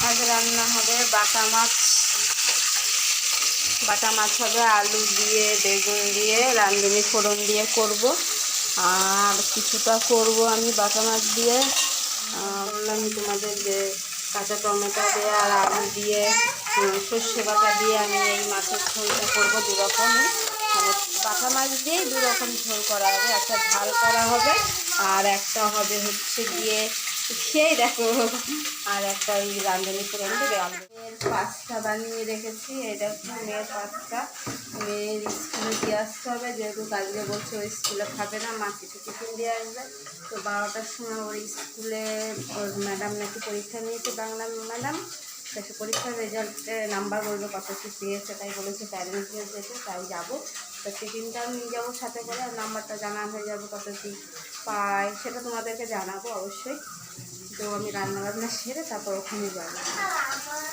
আজ রান্না হবে বাটা মাছ। বাটা মাছ হবে আলু দিয়ে বেগুন দিয়ে রাঁধুনি ফোড়ন দিয়ে করব। আর কিছুটা করব আমি বাটা মাছ দিয়ে। বললাম তোমাদের যে কাঁচা টমেটো দিয়ে আর আলু দিয়ে সর্ষে বাটা দিয়ে আমি এই মাছের ঝোলটা করবো দুরকমই। মানে বাটা মাছ দিয়েই দুরকম ঝোল করা হবে, একটা ঝাল করা হবে আর একটা হবে হচ্ছে গিয়ে সেই দেখো, আর একটা ওই রাঁধুনি ফোড়ন দেবে। মেয়ের পাস্তা বানিয়ে রেখেছি, এটা মেয়ের পাস্তা। মেয়ের স্কুলে দিয়ে আসতে হবে, যেহেতু কাজলে বলছে ওই স্কুলে খাবে না, মা কিছু টিফিন দিয়ে আসবে। তো 12টার সময় ওর স্কুলে ওর ম্যাডাম নাকি পরীক্ষা নিয়েছে, বাংলা ম্যাডাম। তো সে পরীক্ষার রেজাল্টে নাম্বার বলবে কত কী পেয়েছে, তাই বলেছে প্যারেন্টসদের যেতে, তাই যাবো। তো টিফিনটাও নিয়ে যাবো সাথে করে, আর নাম্বারটা জানা হয়ে যাবে কত কী পায়, সেটা তোমাদেরকে জানাবো অবশ্যই। তো আমি রান্নাবান্না সেরে তারপর ওখানে যাবো,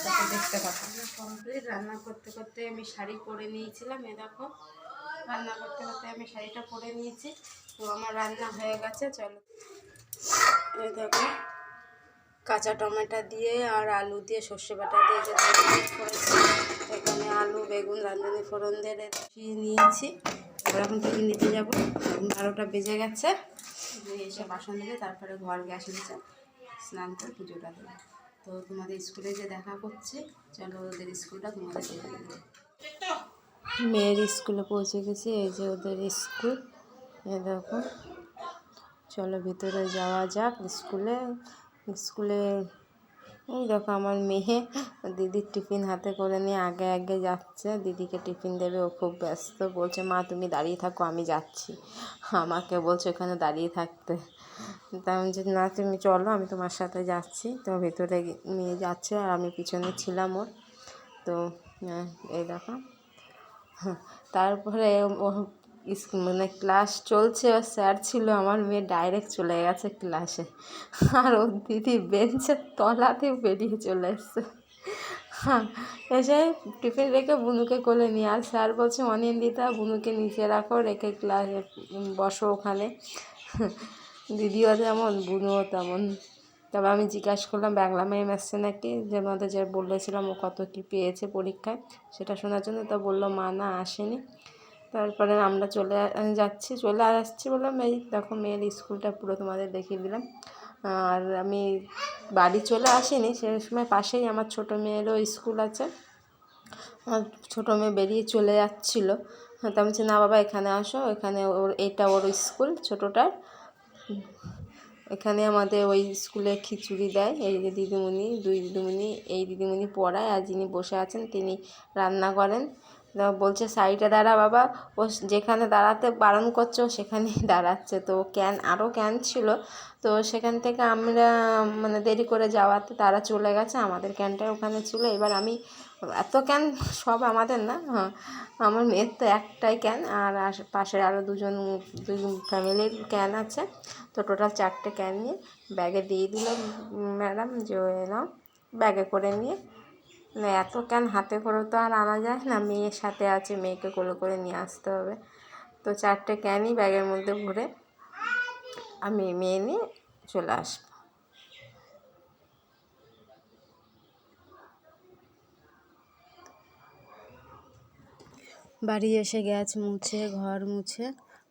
তারপর দেখতে পাবো। কমপ্লিট রান্না করতে করতে আমি শাড়ি পরে নিয়েছিলাম, এ দেখো রান্না করতে করতে আমি শাড়িটা পরে নিয়েছি। তো আমার রান্না হয়ে গেছে, চলো। এই দেখো কাঁচা টমেটো দিয়ে আর আলু দিয়ে সর্ষে বাটা দিয়ে যে করেছি, এখানে আলু বেগুন রাঁধুনি ফোড়ন দিয়ে নিয়েছি। এবার এখন টিফিন নিতে যাবো, 12টা বেজে গেছে। এসে বাসন দিলে তারপরে ঘর গ্যাস নিচে স্নান করে পুজোটা দেবো। তো তোমাদের স্কুলে যে দেখা করছে, চলো ওদের স্কুলটা তোমাদের দেখে দেবো। মেয়ের স্কুলে পৌঁছে গেছি, এই যে ওদের স্কুল, এ দেখো। চলো ভিতরে যাওয়া যাক স্কুলে। স্কুলে এই দেখো আমার মেয়ে দিদির টিফিন হাতে করে নিয়ে আগে আগে যাচ্ছে, দিদিকে টিফিন দেবে। ও খুব ব্যস্ত, বলছে মা তুমি দাঁড়িয়ে থাকো আমি যাচ্ছি। আমাকে বলছে ওখানে দাঁড়িয়ে থাকতে। তা আমি যে না তুমি চলো আমি তোমার সাথে যাচ্ছি। তো ভেতরে নিয়ে যাচ্ছে আর আমি পিছনে ছিলাম ওর। তো এই দেখো, তারপরে মানে ক্লাস চলছে, ও স্যার ছিল, আমার মেয়ে ডাইরেক্ট চলে গেছে ক্লাসে, আর ওর দিদি বেঞ্চের তলাতে বেরিয়ে চলে এসছে। হ্যাঁ, এসে টিফিন রেখে বুনুকে কোলে নিয়ে, আর স্যার বলছে অনিন্দিতা বুনুকে নিচে রাখো, রেখে ক্লাসে বসো ওখানে। দিদিও তেমন বুনুও তেমন। তবে আমি জিজ্ঞাসা করলাম বাংলা ম্যাম এসছে নাকি, যে আমাদের যে বলেছিলাম ও কত কী পেয়েছে পরীক্ষায়, সেটা শোনার জন্য। তো বললো মা না আসেনি। তারপরে আমরা চলে আসছি বললাম এই দেখো মেয়ের স্কুলটা পুরো তোমাদের দেখিয়ে দিলাম। আর আমি বাড়ি চলে আসিনি, সে সময় পাশেই আমার ছোটো মেয়েরও স্কুল আছে। আমার ছোটো মেয়ে বেরিয়ে চলে যাচ্ছিলো, তো আমি বলছি না বাবা এখানে আসো, এখানে এইটা ওর স্কুল ছোটোটার। এখানে আমাদের ওই স্কুলে খিচুড়ি দেয়, এই যে দিদিমণি, দুই দিদিমণি, এই দিদিমণি পড়ায় আর যিনি বসে আছেন তিনি রান্না করেন। বলছে সাইডে দাঁড়া বাবা, ও যেখানে দাঁড়াতে বারণ করছে ও সেখানেই দাঁড়াচ্ছে। তো আরও ক্যান ছিল, তো সেখান থেকে আমরা মানে দেরি করে যাওয়াতে তারা চলে গেছে, আমাদের ক্যানটা ওখানে ছিল। এবার আমি এত ক্যান সব আমাদের না, হ্যাঁ আমার মেয়ের তো একটাই ক্যান, আর পাশে আরও দুই ফ্যামিলির ক্যান আছে। তো টোটাল 4টে ক্যান নিয়ে ব্যাগে দিয়ে দিল ম্যাডাম, যে এলাম ব্যাগে করে নিয়ে। মানে এত ক্যান হাতে করে তো আর আনা যায় না, মেয়ের সাথে আছে, মেয়েকে কোলে করে নিয়ে আসতে হবে। তো 4টে ক্যানই ব্যাগের মধ্যে ভরে আমি মেয়ে নিয়ে চলে আসবো। বাড়ি এসে গ্যাস মুছে ঘর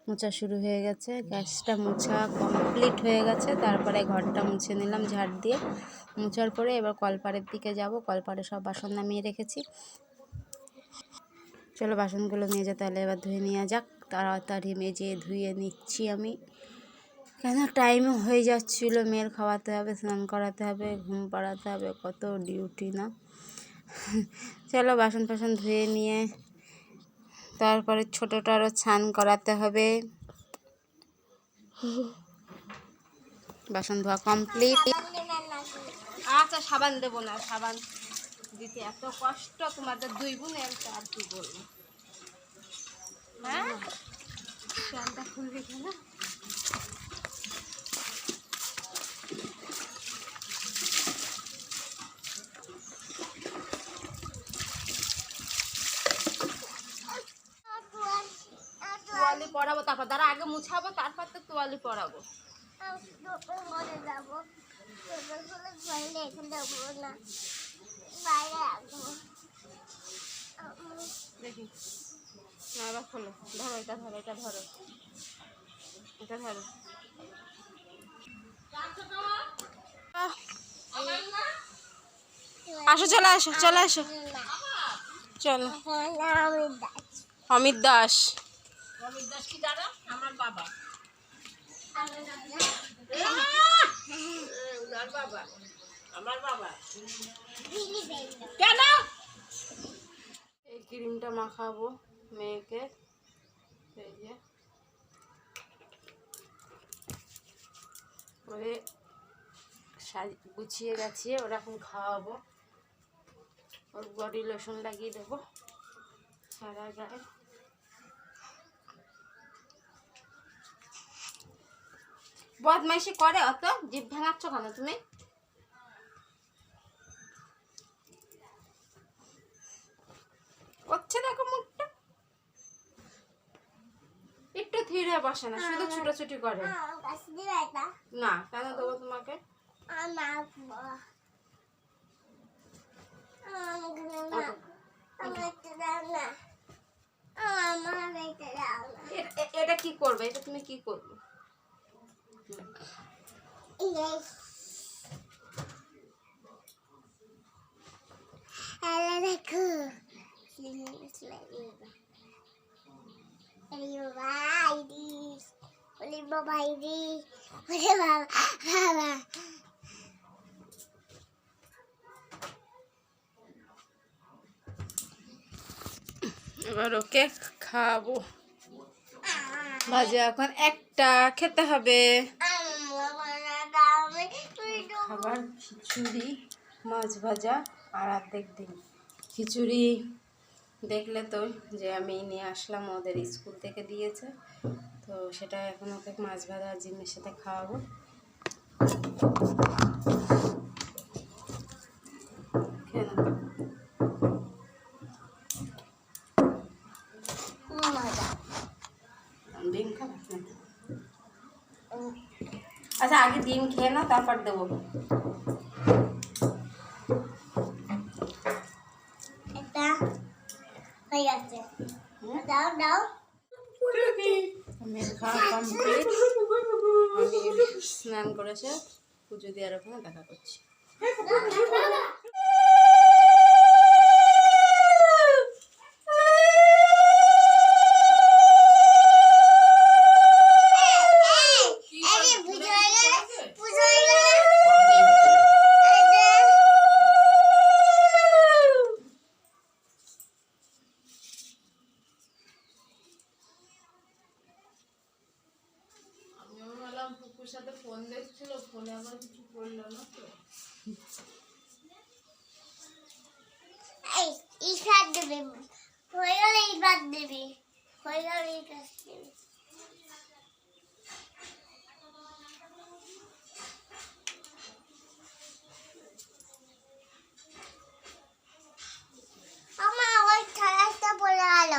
মোছা শুরু হয়ে গেছে, গ্যাসটা মোছা কমপ্লিট হয়ে গেছে। তারপরে ঘরটা মুছে নিলাম ঝাড় দিয়ে। মোছার পরে এবার কলপাড়ের দিকে যাব, কলপাড়ে সব বাসন নামিয়ে রেখেছি। চলো বাসনগুলো নিয়ে যেতে হলে এবার ধুয়ে নেওয়া যাক। তাড়াতাড়ি মেজে ধুয়ে নিচ্ছি আমি, কেন টাইমও হয়ে যাচ্ছিলো। মেয়ের খাওয়াতে হবে, স্নান করাতে হবে, ঘুম পাড়াতে হবে, কত ডিউটি না। চলো বাসন টাসন ধুয়ে নিয়ে তারপরে ছোটোটারও স্নান করাতে হবে। বাসন ধোয়া কমপ্লিট। আচ্ছা সাবান দেবো না, সাবান দিতে এত কষ্ট তোমাদের দুই বোনের, আর কি বলবো। হ্যাঁ ফ্যানটা খুলবি কেন? তোয়ালি পরাবো, তারপর তারা আগে মুছাবো, তারপর তো তোয়ালি পরাবো। দেখি না, এবার খোলো, ধরো এটা, ধরো এটা, ধরো এটা, ধরো। আসো, চলে আসো, চলে আসো, চলো। অমিত দাস, কি দাদা? আমার বাবা। আমার বাবা কেন? এই ক্রিমটা মাখাবো মেয়েকে, এই যে ওরে গুছিয়ে গাছিয়ে ওরকম খাওয়াবো। ওর বডি লোশন লাগিয়ে দেবো সারা গায়ে। বদমাইশি করে অত, জিভ ভাঙাচ্ছ কেন তুমি? করছে দেখো মুখটা, একটু ধীর হয়ে বসে না, শুধু ছুটোছুটি করে। না, কেন দেবো তোমাকে? এটা কি করবে? এটা তুমি কি করবে? দেখো এবার ওকে খাবো। বাজে এখন একটা, খেতে হবে খাবার। খিচুড়ি, মাছ ভাজা আর অর্ধেক ডিম। খিচুড়ি দেখলে তো যে আমি নিয়ে আসলাম, ওদের স্কুল থেকে দিয়েছে, তো সেটা এখন ওকে মাছ ভাজা আর ডিমের সাথে খাওয়াবো। ডিম খাবো? আচ্ছা, আগে ডিম খেয়ে না, তারপর দেবো। মেয়ের খাওয়া কমপ্লিট, আমি স্নান করেছে, পুজো দেওয়ার ওখানে দেখা করছি। পুকুর সাথে ফোন দেখছিল, ফোনে আমার কিছু করলো না তো। এই সাত দেবে, হয়ে গেলে এই বাদ দেবে, হয়ে গেলে এই কাজ দেবে। আমার ওই খেলাটা বলে গেল।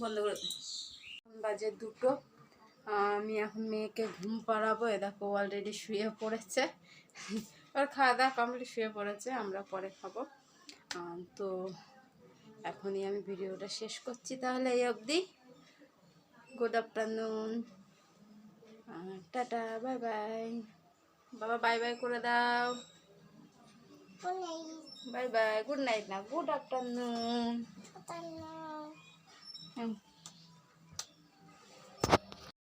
বন্ধ করে বাজে 2টো। আমি এখন মেয়েকে ঘুম পাড়াবো। এ দেখো অলরেডি শুয়ে পড়েছে, ওর খাওয়া দাওয়া কমপ্লিট, শুয়ে পড়েছে, আমরা পরে খাবো। তো এখনই আমি ভিডিওটা শেষ করছি, তাহলে এই অবধি। Good afternoon, tata, bye bye. বাবা বাই বাই করে দাও। বাই বাই, গুড নাইট না, গুড আফটারনুন।